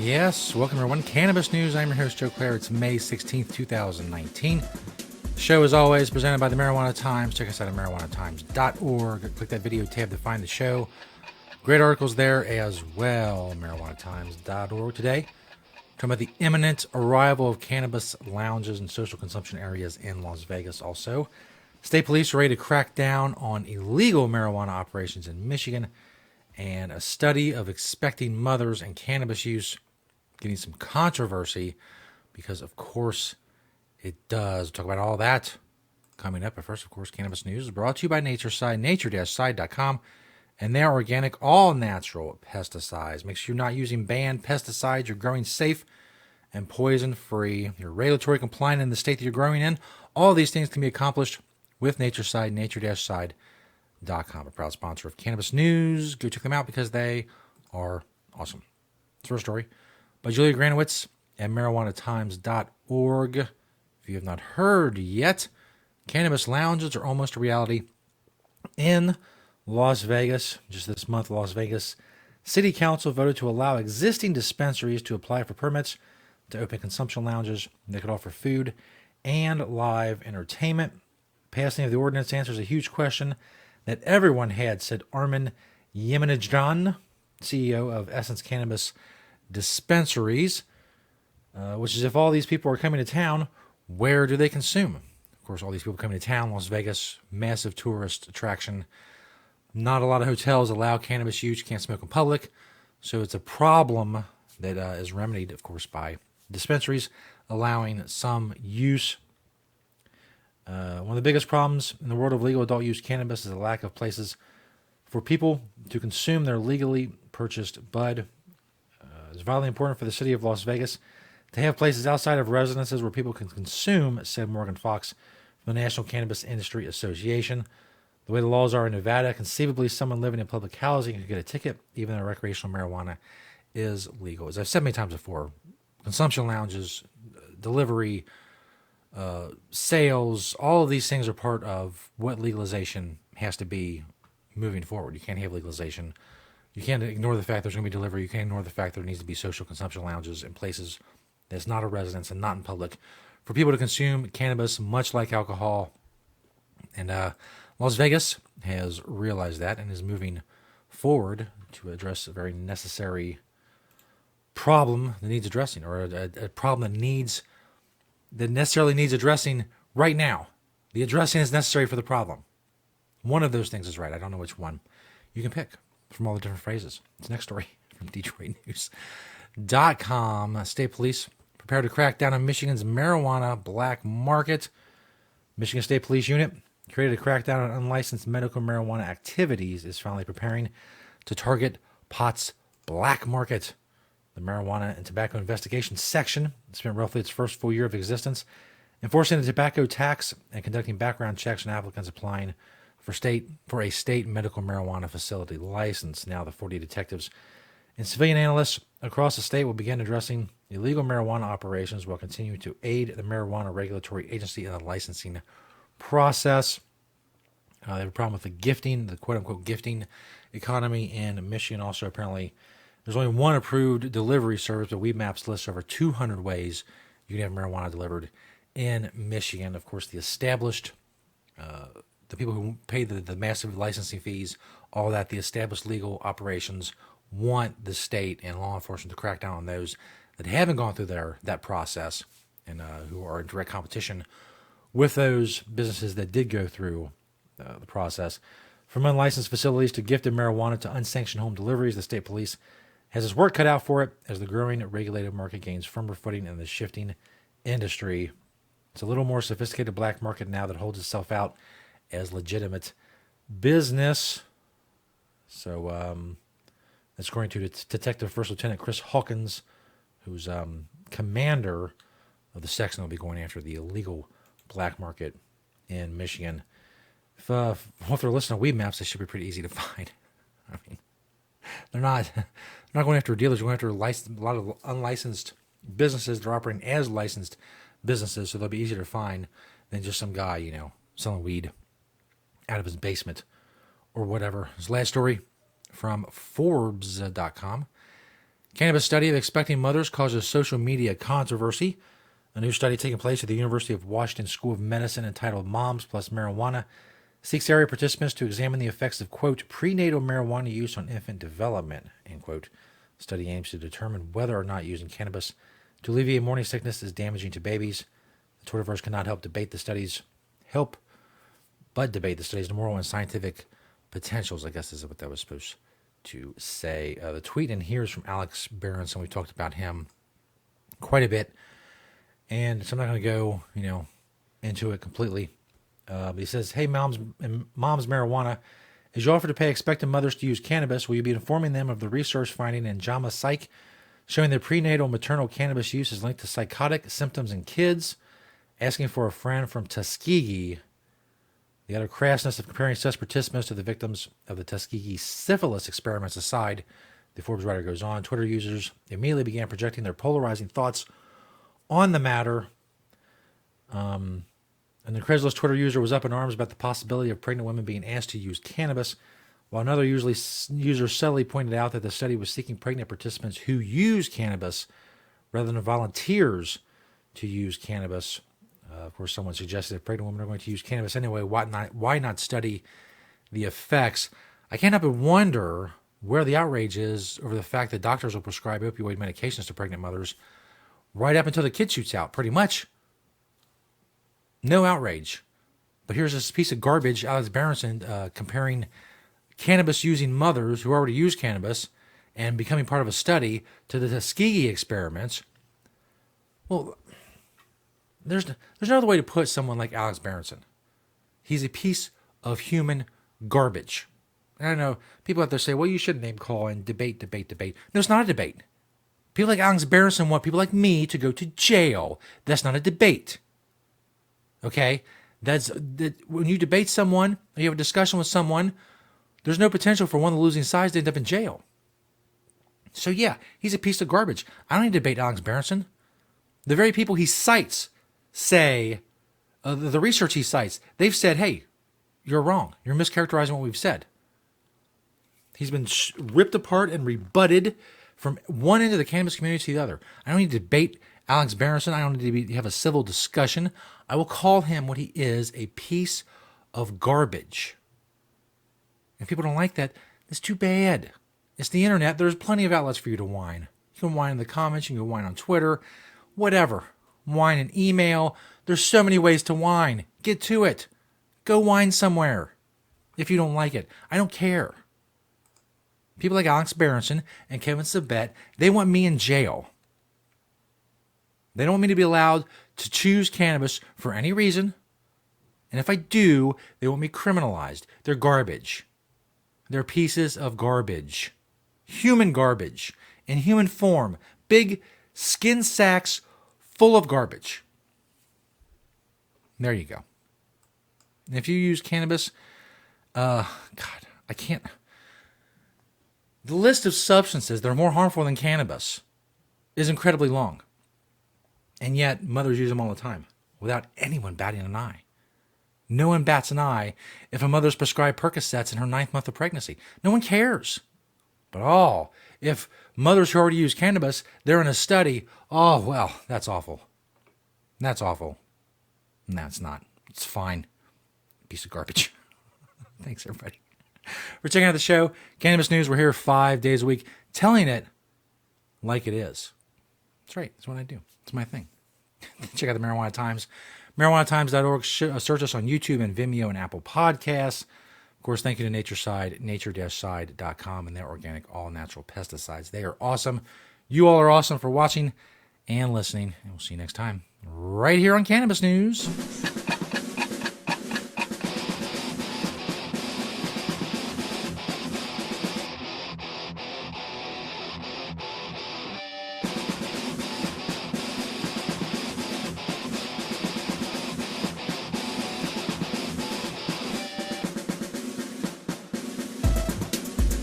Yes, welcome everyone. Cannabis News. I'm your host, Joe Klare. It's May 16th, 2019. The show, as always, presented by the Marijuana Times. Check us out at marijuanatimes.org. Click that video tab to find the show. Great articles there as well. marijuanatimes.org. Today, talking about the imminent arrival of cannabis lounges and social consumption areas in Las Vegas. Also, state police are ready to crack down on illegal marijuana operations in Michigan, and a study of expecting mothers and cannabis use getting some controversy because, of course, it does. We'll talk about all that coming up. But first, of course, Cannabis News is brought to you by Natureside, nature-side.com, and they're organic, all-natural pesticides. Make sure you're not using banned pesticides. You're growing safe and poison-free. You're regulatory compliant in the state that you're growing in. All these things can be accomplished with Natureside, nature-side.com, a proud sponsor of Cannabis News. Go check them out because they are awesome. First story by Julia Granowitz at marijuanatimes.org. If you have not heard yet, cannabis lounges are almost a reality in Las Vegas. Just this month, Las Vegas City Council voted to allow existing dispensaries to apply for permits to open consumption lounges. They could offer food and live entertainment. Passing of the ordinance answers a huge question that everyone had, said Armin Yemenijan, CEO of Essence Cannabis Dispensaries, which is if all these people are coming to town, where do they consume? Of course, all these people coming to town, Las Vegas, massive tourist attraction. Not a lot of hotels allow cannabis use. You can't smoke in public. So it's a problem that is remedied, of course, by dispensaries allowing some use. One of the biggest problems in the world of legal adult use cannabis is the lack of places for people to consume their legally purchased bud. It's vitally important for the city of Las Vegas to have places outside of residences where people can consume, said Morgan Fox from the National Cannabis Industry Association. The way the laws are in Nevada, conceivably someone living in public housing could get a ticket, even though recreational marijuana is legal. As I've said many times before, consumption lounges, delivery, sales, all of these things are part of what legalization has to be moving forward. You can't have legalization. You can't ignore the fact there's going to be delivery. You can't ignore the fact there needs to be social consumption lounges in places that's not a residence and not in public for people to consume cannabis, much like alcohol. And Las Vegas has realized that and is moving forward to address a very necessary problem that needs addressing, or a problem that necessarily needs addressing right now. The addressing is necessary for the problem. One of those things is right. I don't know which one. You can pick from all the different phrases. It's next story from DetroitNews.com. State police prepare to crack down on Michigan's marijuana black market. Michigan State Police Unit, created to crack down on unlicensed medical marijuana activities, is finally preparing to target pot's black market. The Marijuana and Tobacco Investigation Section spent roughly its first full year of existence enforcing the tobacco tax and conducting background checks on applicants applying for a state medical marijuana facility license. Now the 40 detectives and civilian analysts across the state will begin addressing illegal marijuana operations while continuing to aid the Marijuana Regulatory Agency in the licensing process. They have a problem with the quote-unquote gifting economy in Michigan. Also, apparently, there's only one approved delivery service, but Weedmaps lists over 200 ways you can have marijuana delivered in Michigan. Of course, the established, the people who pay the massive licensing fees, all that, the established legal operations want the state and law enforcement to crack down on those that haven't gone through that process and who are in direct competition with those businesses that did go through the process. From unlicensed facilities to gifted marijuana to unsanctioned home deliveries, the state police has its work cut out for it as the growing regulated market gains firmer footing in the shifting industry. It's a little more sophisticated black market now that holds itself out as legitimate business. So that's according to Detective First Lieutenant Chris Hawkins, who's commander of the section that will be going after the illegal black market in Michigan. If they're listening to Weedmaps, they should be pretty easy to find. I mean, they're not going after dealers. They're going after a lot of unlicensed businesses. They're operating as licensed businesses, so they'll be easier to find than just some guy, selling weed out of his basement or whatever. This last story from Forbes.com. Cannabis study of expecting mothers causes social media controversy. A new study taking place at the University of Washington School of Medicine entitled Moms Plus Marijuana seeks area participants to examine the effects of, quote, prenatal marijuana use on infant development, end quote. The study aims to determine whether or not using cannabis to alleviate morning sickness is damaging to babies. The Twitterverse cannot debate the study's moral and scientific potentials, I guess is what that was supposed to say. The tweet in here is from Alex Berenson. We talked about him quite a bit, and so I'm not going to go, into it completely. But he says, "Hey, moms marijuana. As you offer to pay expectant mothers to use cannabis, will you be informing them of the research finding in JAMA Psych showing that prenatal maternal cannabis use is linked to psychotic symptoms in kids? Asking for a friend from Tuskegee. The utter crassness of comparing such participants to the victims of the Tuskegee syphilis experiments aside," the Forbes writer goes on, "Twitter users immediately began projecting their polarizing thoughts on the matter. And the credulous Twitter user was up in arms about the possibility of pregnant women being asked to use cannabis, while another user subtly pointed out that the study was seeking pregnant participants who use cannabis rather than volunteers to use cannabis. Of course, someone suggested if pregnant women are going to use cannabis anyway, why not study the effects? I can't help but wonder where the outrage is over the fact that doctors will prescribe opioid medications to pregnant mothers right up until the kid shoots out, pretty much. No outrage. But here's this piece of garbage, Alex Berenson, comparing cannabis-using mothers who already use cannabis and becoming part of a study to the Tuskegee experiments. Well, there's no other way to put someone like Alex Berenson. He's a piece of human garbage. And I know people out there say, well, you shouldn't name call and debate. No, it's not a debate. People like Alex Berenson want people like me to go to jail. That's not a debate. Okay? When you debate someone, or you have a discussion with someone, there's no potential for one of the losing sides to end up in jail. So yeah, he's a piece of garbage. I don't need to debate Alex Berenson. The very people he cites say, the research he cites, they've said, hey, you're wrong. You're mischaracterizing what we've said. He's been ripped apart and rebutted from one end of the cannabis community to the other. I don't need to debate Alex Berenson. I don't need to have a civil discussion. I will call him what he is, a piece of garbage. If people don't like that, it's too bad. It's the internet. There's plenty of outlets for you to whine. You can whine in the comments. You can whine on Twitter. Whatever. Whine in email. There's so many ways to whine. Get to it. Go whine somewhere. If you don't like it. I don't care. People like Alex Berenson and Kevin Sabet, they want me in jail. They don't want me to be allowed to choose cannabis for any reason. And if I do, they want me criminalized. They're garbage. They're pieces of garbage. Human garbage. In human form. Big skin sacks full of garbage. There you go. And if you use cannabis, God, I can't. The list of substances that are more harmful than cannabis is incredibly long. And yet, mothers use them all the time without anyone batting an eye. No one bats an eye if a mother's prescribed Percocets in her 9th month of pregnancy. No one cares. But if mothers who already use cannabis, they're in a study, well, that's awful. That's awful. No, it's not. It's fine. Piece of garbage. Thanks, everybody. For checking out the show, Cannabis News. We're here 5 days a week, telling it like it is. That's right. That's what I do. It's my thing. Check out the Marijuana Times. MarijuanaTimes.org. Search us on YouTube and Vimeo and Apple Podcasts. Of course, thank you to Natureside, nature-side.com, and their organic, all-natural pesticides. They are awesome. You all are awesome for watching and listening. And we'll see you next time right here on Cannabis News.